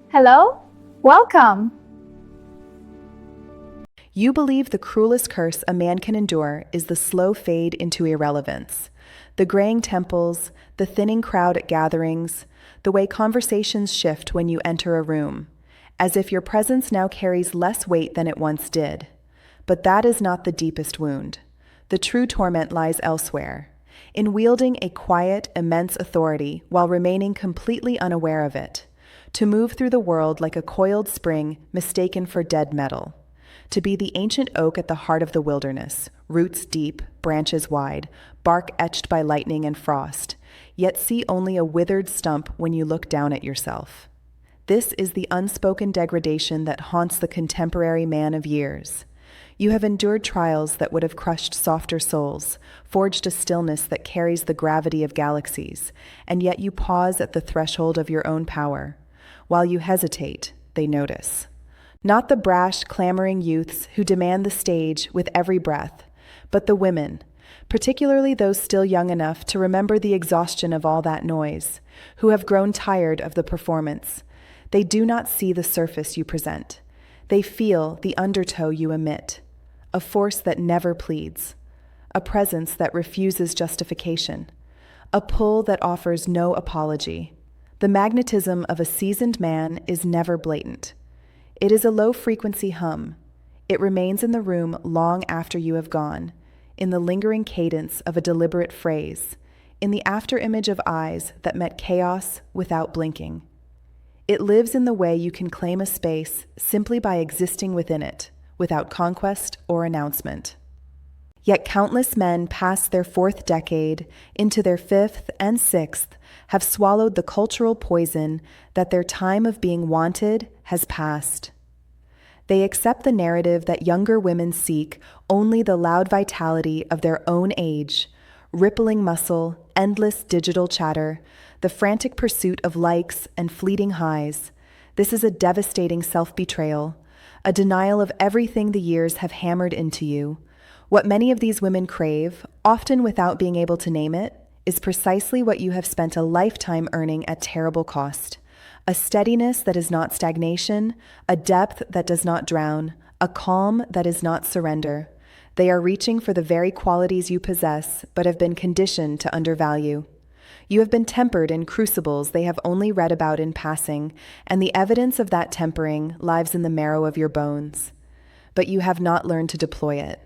Hello? Welcome! You believe the cruelest curse a man can endure is the slow fade into irrelevance. The graying temples, the thinning crowd at gatherings, the way conversations shift when you enter a room, as if your presence now carries less weight than it once did. But that is not the deepest wound. The true torment lies elsewhere, in wielding a quiet, immense authority while remaining completely unaware of it, to move through the world like a coiled spring mistaken for dead metal. To be the ancient oak at the heart of the wilderness, roots deep, branches wide, bark etched by lightning and frost, yet see only a withered stump when you look down at yourself. This is the unspoken degradation that haunts the contemporary man of years. You have endured trials that would have crushed softer souls, forged a stillness that carries the gravity of galaxies, and yet you pause at the threshold of your own power. While you hesitate, they notice. Not the brash, clamoring youths who demand the stage with every breath, but the women, particularly those still young enough to remember the exhaustion of all that noise, who have grown tired of the performance. They do not see the surface you present. They feel the undertow you emit, a force that never pleads, a presence that refuses justification, a pull that offers no apology. The magnetism of a seasoned man is never blatant. It is a low-frequency hum. It remains in the room long after you have gone, in the lingering cadence of a deliberate phrase, in the afterimage of eyes that met chaos without blinking. It lives in the way you can claim a space simply by existing within it, without conquest or announcement. Yet countless men past their fourth decade, into their fifth and sixth, have swallowed the cultural poison that their time of being wanted has passed. They accept the narrative that younger women seek only the loud vitality of their own age, rippling muscle, endless digital chatter, the frantic pursuit of likes and fleeting highs. This is a devastating self-betrayal, a denial of everything the years have hammered into you. What many of these women crave, often without being able to name it, is precisely what you have spent a lifetime earning at terrible cost. A steadiness that is not stagnation, a depth that does not drown, a calm that is not surrender. They are reaching for the very qualities you possess, but have been conditioned to undervalue. You have been tempered in crucibles they have only read about in passing, and the evidence of that tempering lies in the marrow of your bones. But you have not learned to deploy it.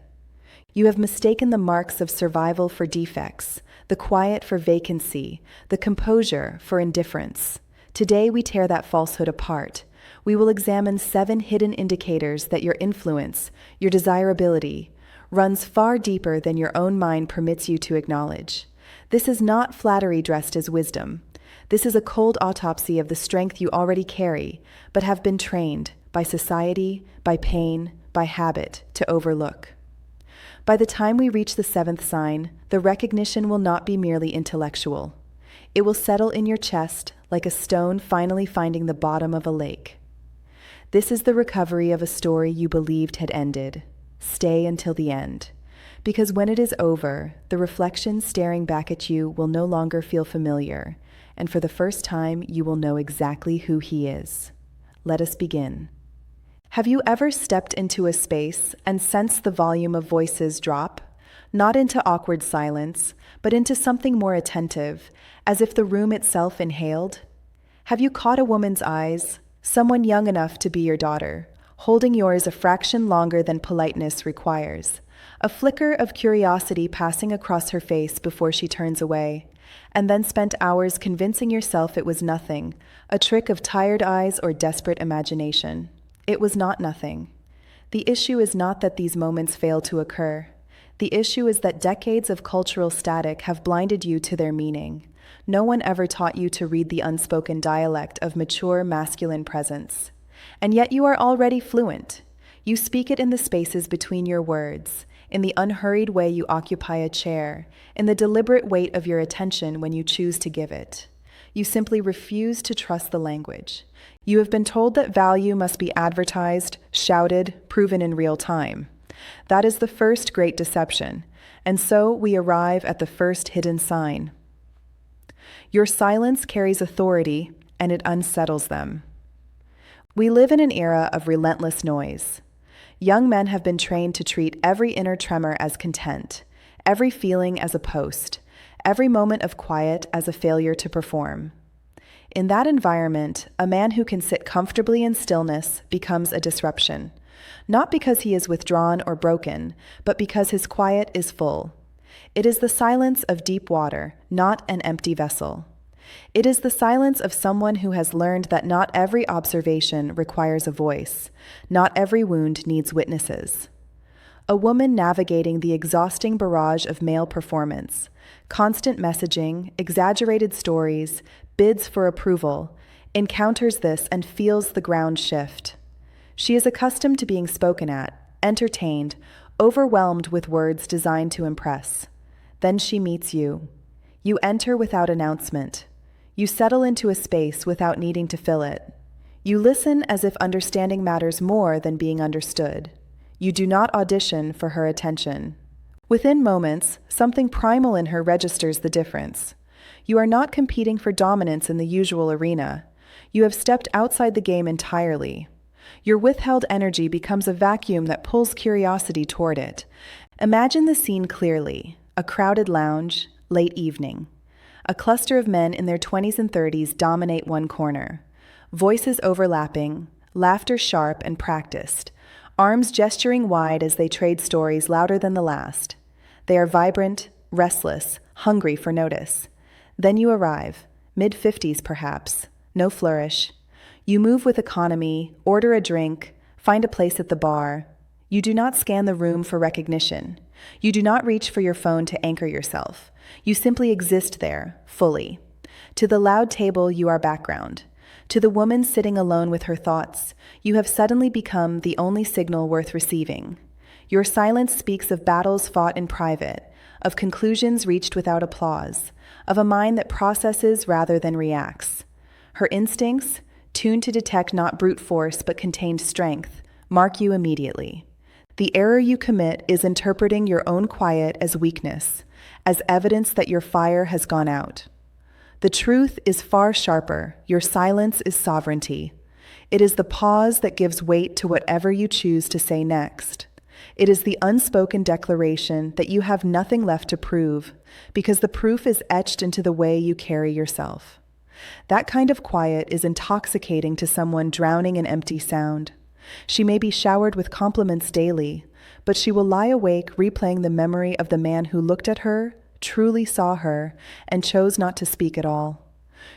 You have mistaken the marks of survival for defects, the quiet for vacancy, the composure for indifference. Today we tear that falsehood apart. We will examine 7 hidden indicators that your influence, your desirability, runs far deeper than your own mind permits you to acknowledge. This is not flattery dressed as wisdom. This is a cold autopsy of the strength you already carry, but have been trained by society, by pain, by habit to overlook. By the time we reach the 7th sign, the recognition will not be merely intellectual. It will settle in your chest like a stone finally finding the bottom of a lake. This is the recovery of a story you believed had ended. Stay until the end. Because when it is over, the reflection staring back at you will no longer feel familiar, and for the first time you will know exactly who he is. Let us begin. Have you ever stepped into a space and sensed the volume of voices drop? Not into awkward silence, but into something more attentive, as if the room itself inhaled? Have you caught a woman's eyes, someone young enough to be your daughter, holding yours a fraction longer than politeness requires, a flicker of curiosity passing across her face before she turns away, and then spent hours convincing yourself it was nothing, a trick of tired eyes or desperate imagination? It was not nothing. The issue is not that these moments fail to occur. The issue is that decades of cultural static have blinded you to their meaning. No one ever taught you to read the unspoken dialect of mature masculine presence. And yet you are already fluent. You speak it in the spaces between your words, in the unhurried way you occupy a chair, in the deliberate weight of your attention when you choose to give it. You simply refuse to trust the language. You have been told that value must be advertised, shouted, proven in real time. That is the first great deception, and so we arrive at the first hidden sign. Your silence carries authority, and it unsettles them. We live in an era of relentless noise. Young men have been trained to treat every inner tremor as content, every feeling as a post, every moment of quiet as a failure to perform. In that environment, a man who can sit comfortably in stillness becomes a disruption, not because he is withdrawn or broken, but because his quiet is full. It is the silence of deep water, not an empty vessel. It is the silence of someone who has learned that not every observation requires a voice, not every wound needs witnesses. A woman navigating the exhausting barrage of male performance, constant messaging, exaggerated stories, bids for approval, encounters this and feels the ground shift. She is accustomed to being spoken at, entertained, overwhelmed with words designed to impress. Then she meets you. You enter without announcement. You settle into a space without needing to fill it. You listen as if understanding matters more than being understood. You do not audition for her attention. Within moments, something primal in her registers the difference. You are not competing for dominance in the usual arena. You have stepped outside the game entirely. Your withheld energy becomes a vacuum that pulls curiosity toward it. Imagine the scene clearly: a crowded lounge, late evening. A cluster of men in their 20s and 30s dominate one corner. Voices overlapping, laughter sharp and practiced, arms gesturing wide as they trade stories louder than the last. They are vibrant, restless, hungry for notice. Then you arrive, mid-50s perhaps, no flourish. You move with economy, order a drink, find a place at the bar. You do not scan the room for recognition. You do not reach for your phone to anchor yourself. You simply exist there, fully. To the loud table, you are background. To the woman sitting alone with her thoughts, you have suddenly become the only signal worth receiving. Your silence speaks of battles fought in private, of conclusions reached without applause, of a mind that processes rather than reacts. Her instincts, tuned to detect not brute force but contained strength, mark you immediately. The error you commit is interpreting your own quiet as weakness, as evidence that your fire has gone out. The truth is far sharper. Your silence is sovereignty. It is the pause that gives weight to whatever you choose to say next. It is the unspoken declaration that you have nothing left to prove, because the proof is etched into the way you carry yourself. That kind of quiet is intoxicating to someone drowning in empty sound. She may be showered with compliments daily, but she will lie awake replaying the memory of the man who looked at her, truly saw her, and chose not to speak at all.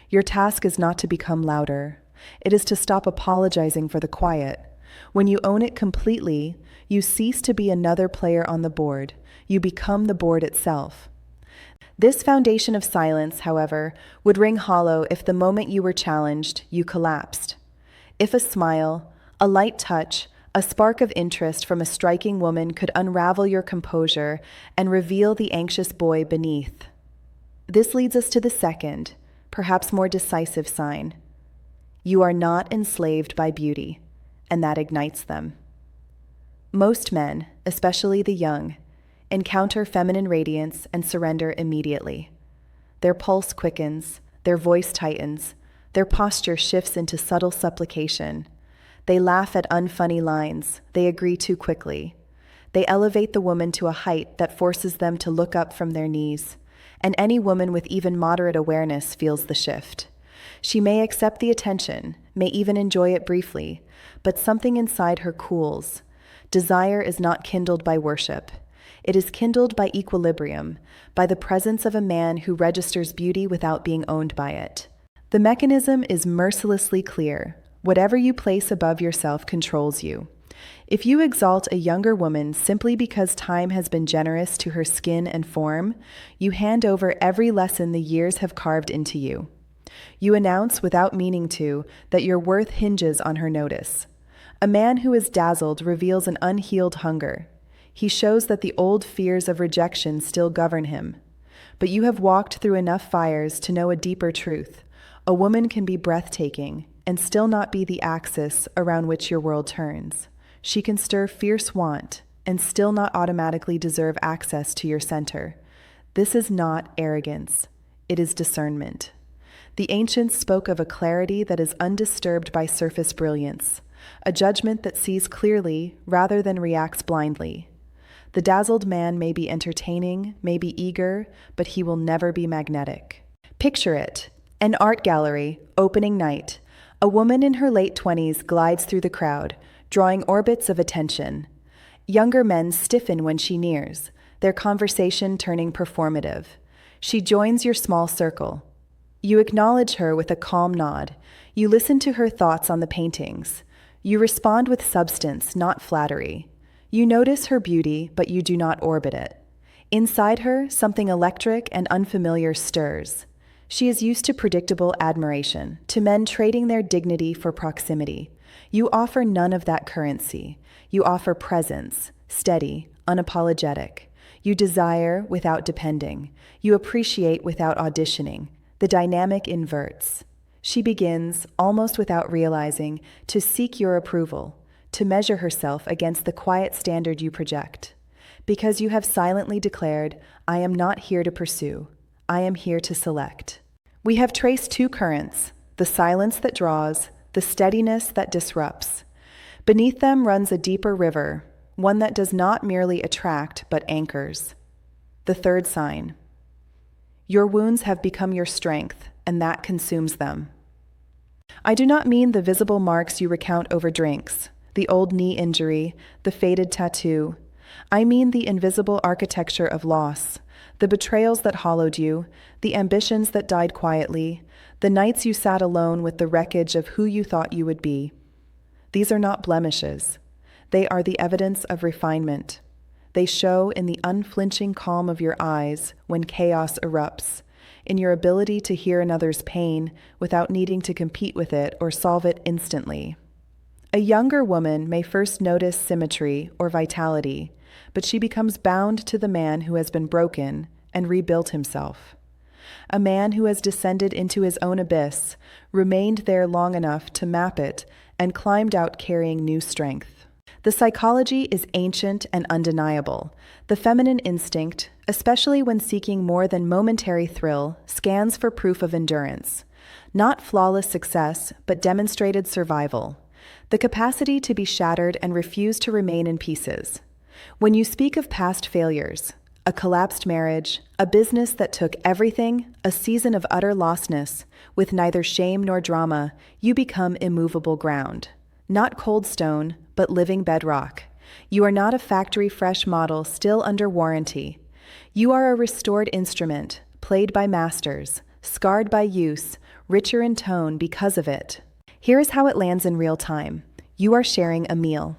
Your task is not to become louder. It is to stop apologizing for the quiet. When you own it completely, you cease to be another player on the board. You become the board itself. This foundation of silence, however, would ring hollow if the moment you were challenged, you collapsed. If a smile, a light touch, a spark of interest from a striking woman could unravel your composure and reveal the anxious boy beneath. This leads us to the second, perhaps more decisive sign. You are not enslaved by beauty, and that ignites them. Most men, especially the young, encounter feminine radiance and surrender immediately. Their pulse quickens, their voice tightens, their posture shifts into subtle supplication. They laugh at unfunny lines, they agree too quickly. They elevate the woman to a height that forces them to look up from their knees, and any woman with even moderate awareness feels the shift. She may accept the attention, may even enjoy it briefly, but something inside her cools. Desire is not kindled by worship. It is kindled by equilibrium, by the presence of a man who registers beauty without being owned by it. The mechanism is mercilessly clear. Whatever you place above yourself controls you. If you exalt a younger woman simply because time has been generous to her skin and form, you hand over every lesson the years have carved into you. You announce without meaning to that your worth hinges on her notice. A man who is dazzled reveals an unhealed hunger. He shows that the old fears of rejection still govern him. But you have walked through enough fires to know a deeper truth. A woman can be breathtaking and still not be the axis around which your world turns. She can stir fierce want and still not automatically deserve access to your center. This is not arrogance. It is discernment. The ancients spoke of a clarity that is undisturbed by surface brilliance, a judgment that sees clearly rather than reacts blindly. The dazzled man may be entertaining, may be eager, but he will never be magnetic. Picture it: an art gallery, opening night. A woman in her late 20s glides through the crowd, drawing orbits of attention. Younger men stiffen when she nears, their conversation turning performative. She joins your small circle. You acknowledge her with a calm nod. You listen to her thoughts on the paintings. You respond with substance, not flattery. You notice her beauty, but you do not orbit it. Inside her, something electric and unfamiliar stirs. She is used to predictable admiration, to men trading their dignity for proximity. You offer none of that currency. You offer presence, steady, unapologetic. You desire without depending. You appreciate without auditioning. The dynamic inverts. She begins, almost without realizing, to seek your approval, to measure herself against the quiet standard you project. Because you have silently declared, I am not here to pursue. I am here to select. We have traced two currents, the silence that draws, the steadiness that disrupts. Beneath them runs a deeper river, one that does not merely attract but anchors. The third sign. Your wounds have become your strength, and that consumes them. I do not mean the visible marks you recount over drinks, the old knee injury, the faded tattoo. I mean the invisible architecture of loss, the betrayals that hollowed you, the ambitions that died quietly, the nights you sat alone with the wreckage of who you thought you would be. These are not blemishes. They are the evidence of refinement. They show in the unflinching calm of your eyes when chaos erupts, in your ability to hear another's pain without needing to compete with it or solve it instantly. A younger woman may first notice symmetry or vitality, but she becomes bound to the man who has been broken and rebuilt himself. A man who has descended into his own abyss, remained there long enough to map it, and climbed out carrying new strength. The psychology is ancient and undeniable. The feminine instinct, especially when seeking more than momentary thrill, scans for proof of endurance. Not flawless success, but demonstrated survival. The capacity to be shattered and refuse to remain in pieces. When you speak of past failures, a collapsed marriage, a business that took everything, a season of utter lostness, with neither shame nor drama, you become immovable ground. Not cold stone, but living bedrock. You are not a factory-fresh model still under warranty. You are a restored instrument, played by masters, scarred by use, richer in tone because of it. Here is how it lands in real time. You are sharing a meal.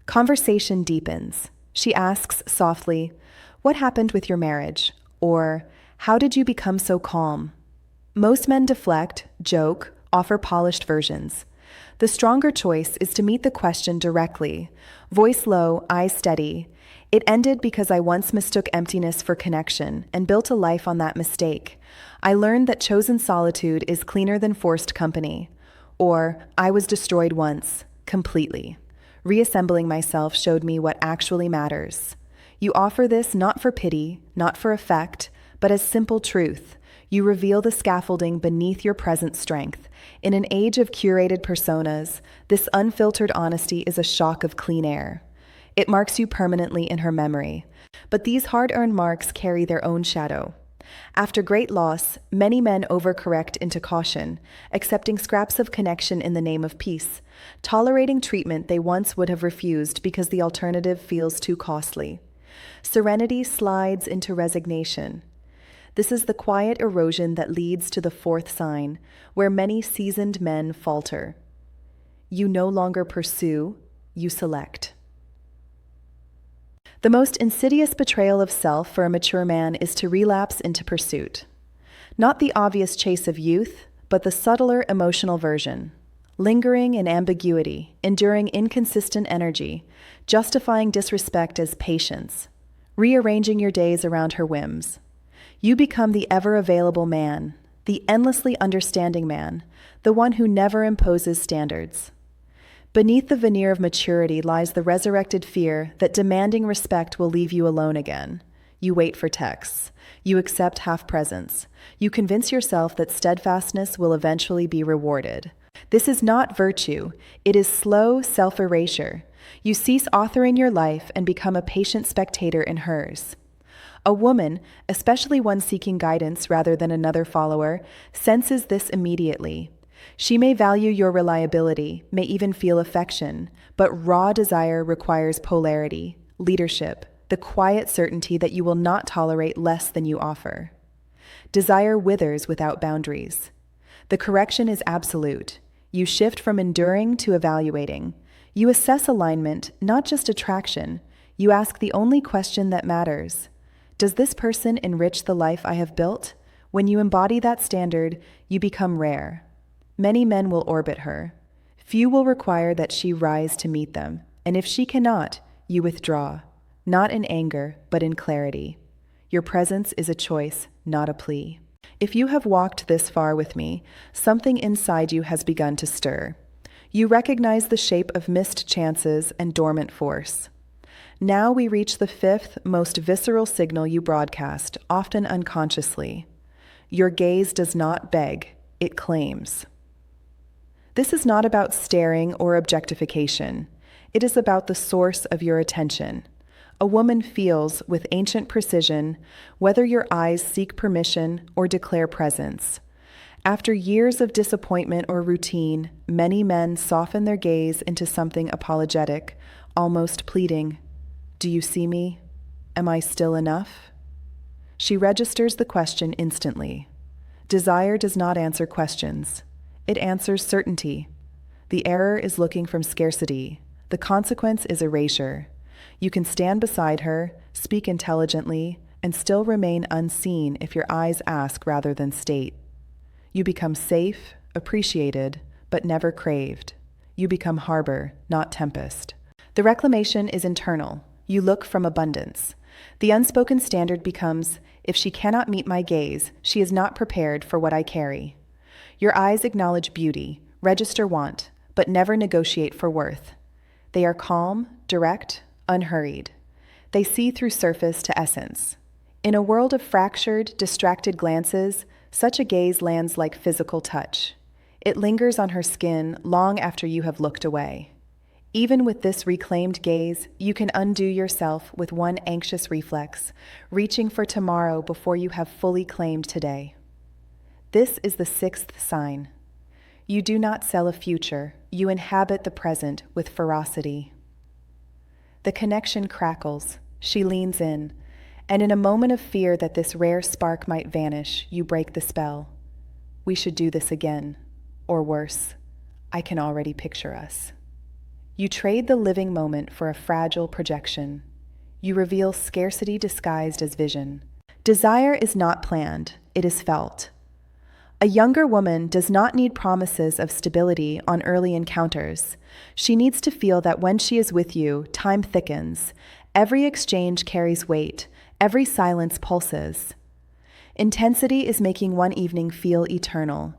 Conversation deepens. She asks softly, "What happened with your marriage?" Or, "How did you become so calm?" Most men deflect, joke, offer polished versions. The stronger choice is to meet the question directly, voice low, eyes steady. It ended because I once mistook emptiness for connection and built a life on that mistake. I learned that chosen solitude is cleaner than forced company. Or, I was destroyed once, completely. Reassembling myself showed me what actually matters. You offer this not for pity, not for effect, but as simple truth. You reveal the scaffolding beneath your present strength. In an age of curated personas, this unfiltered honesty is a shock of clean air. It marks you permanently in her memory. But these hard-earned marks carry their own shadow. After great loss, many men overcorrect into caution, accepting scraps of connection in the name of peace, tolerating treatment they once would have refused because the alternative feels too costly. Serenity slides into resignation. This is the quiet erosion that leads to the fourth sign, where many seasoned men falter. You no longer pursue, you select. The most insidious betrayal of self for a mature man is to relapse into pursuit. Not the obvious chase of youth, but the subtler emotional version. Lingering in ambiguity, enduring inconsistent energy, justifying disrespect as patience, rearranging your days around her whims. You become the ever-available man, the endlessly understanding man, the one who never imposes standards. Beneath the veneer of maturity lies the resurrected fear that demanding respect will leave you alone again. You wait for texts. You accept half presents. You convince yourself that steadfastness will eventually be rewarded. This is not virtue. It is slow self-erasure. You cease authoring your life and become a patient spectator in hers. A woman, especially one seeking guidance rather than another follower, senses this immediately. She may value your reliability, may even feel affection, but raw desire requires polarity, leadership, the quiet certainty that you will not tolerate less than you offer. Desire withers without boundaries. The correction is absolute. You shift from enduring to evaluating. You assess alignment, not just attraction. You ask the only question that matters. Does this person enrich the life I have built? When you embody that standard, you become rare. Many men will orbit her. Few will require that she rise to meet them, and if she cannot, you withdraw, not in anger, but in clarity. Your presence is a choice, not a plea. If you have walked this far with me, something inside you has begun to stir. You recognize the shape of missed chances and dormant force. Now we reach the fifth, most visceral signal you broadcast, often unconsciously. Your gaze does not beg, it claims. This is not about staring or objectification. It is about the source of your attention. A woman feels, with ancient precision, whether your eyes seek permission or declare presence. After years of disappointment or routine, many men soften their gaze into something apologetic, almost pleading. Do you see me? Am I still enough? She registers the question instantly. Desire does not answer questions. It answers certainty. The error is looking from scarcity. The consequence is erasure. You can stand beside her, speak intelligently, and still remain unseen if your eyes ask rather than state. You become safe, appreciated, but never craved. You become harbor, not tempest. The reclamation is internal. You look from abundance. The unspoken standard becomes, if she cannot meet my gaze, she is not prepared for what I carry. Your eyes acknowledge beauty, register want, but never negotiate for worth. They are calm, direct, unhurried. They see through surface to essence. In a world of fractured, distracted glances, such a gaze lands like physical touch. It lingers on her skin long after you have looked away. Even with this reclaimed gaze, you can undo yourself with one anxious reflex, reaching for tomorrow before you have fully claimed today. This is the sixth sign. You do not sell a future, you inhabit the present with ferocity. The connection crackles, she leans in, and in a moment of fear that this rare spark might vanish, you break the spell. We should do this again, or worse, I can already picture us. You trade the living moment for a fragile projection. You reveal scarcity disguised as vision. Desire is not planned, it is felt. A younger woman does not need promises of stability on early encounters. She needs to feel that when she is with you, time thickens. Every exchange carries weight. Every silence pulses. Intensity is making one evening feel eternal.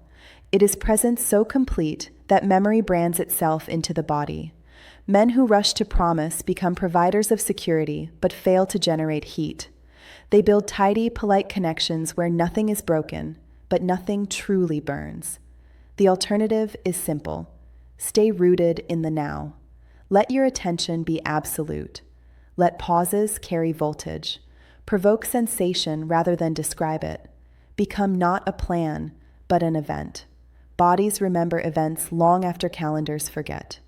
It is presence so complete that memory brands itself into the body. Men who rush to promise become providers of security, but fail to generate heat. They build tidy, polite connections where nothing is broken, but nothing truly burns. The alternative is simple. Stay rooted in the now. Let your attention be absolute. Let pauses carry voltage. Provoke sensation rather than describe it. Become not a plan, but an event. Bodies remember events long after calendars forget.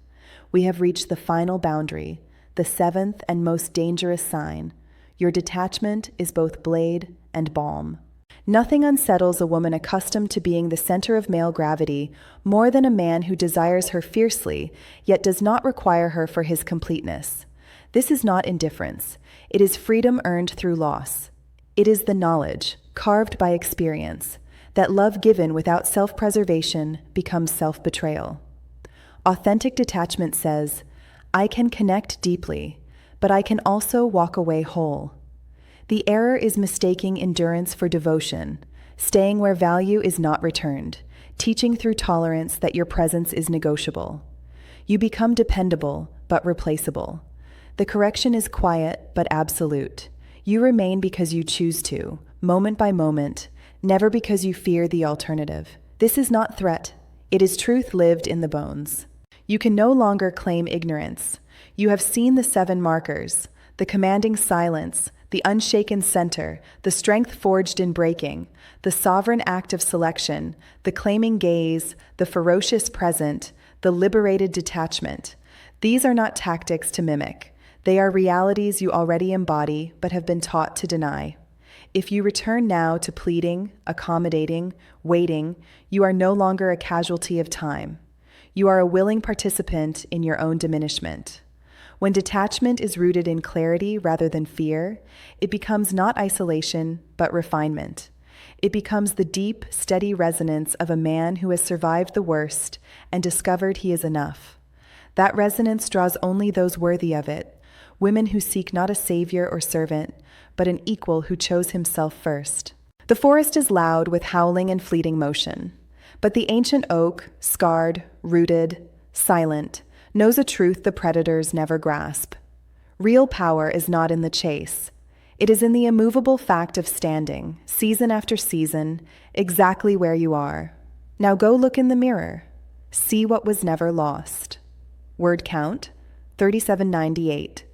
We have reached the final boundary, the seventh and most dangerous sign. Your detachment is both blade and balm. Nothing unsettles a woman accustomed to being the center of male gravity more than a man who desires her fiercely, yet does not require her for his completeness. This is not indifference. It is freedom earned through loss. It is the knowledge, carved by experience, that love given without self-preservation becomes self-betrayal. Authentic detachment says, I can connect deeply, but I can also walk away whole. The error is mistaking endurance for devotion, staying where value is not returned, teaching through tolerance that your presence is negotiable. You become dependable, but replaceable. The correction is quiet, but absolute. You remain because you choose to, moment by moment, never because you fear the alternative. This is not threat. It is truth lived in the bones. You can no longer claim ignorance. You have seen the 7 markers, the commanding silence, the unshaken center, the strength forged in breaking, the sovereign act of selection, the claiming gaze, the ferocious present, the liberated detachment. These are not tactics to mimic. They are realities you already embody but have been taught to deny. If you return now to pleading, accommodating, waiting, you are no longer a casualty of time. You are a willing participant in your own diminishment. When detachment is rooted in clarity rather than fear, it becomes not isolation, but refinement. It becomes the deep, steady resonance of a man who has survived the worst and discovered he is enough. That resonance draws only those worthy of it, women who seek not a savior or servant, but an equal who chose himself first. The forest is loud with howling and fleeting motion, but the ancient oak, scarred, rooted, silent, knows a truth the predators never grasp. Real power is not in the chase. It is in the immovable fact of standing, season after season, exactly where you are. Now go look in the mirror. See what was never lost. Word count, 3798.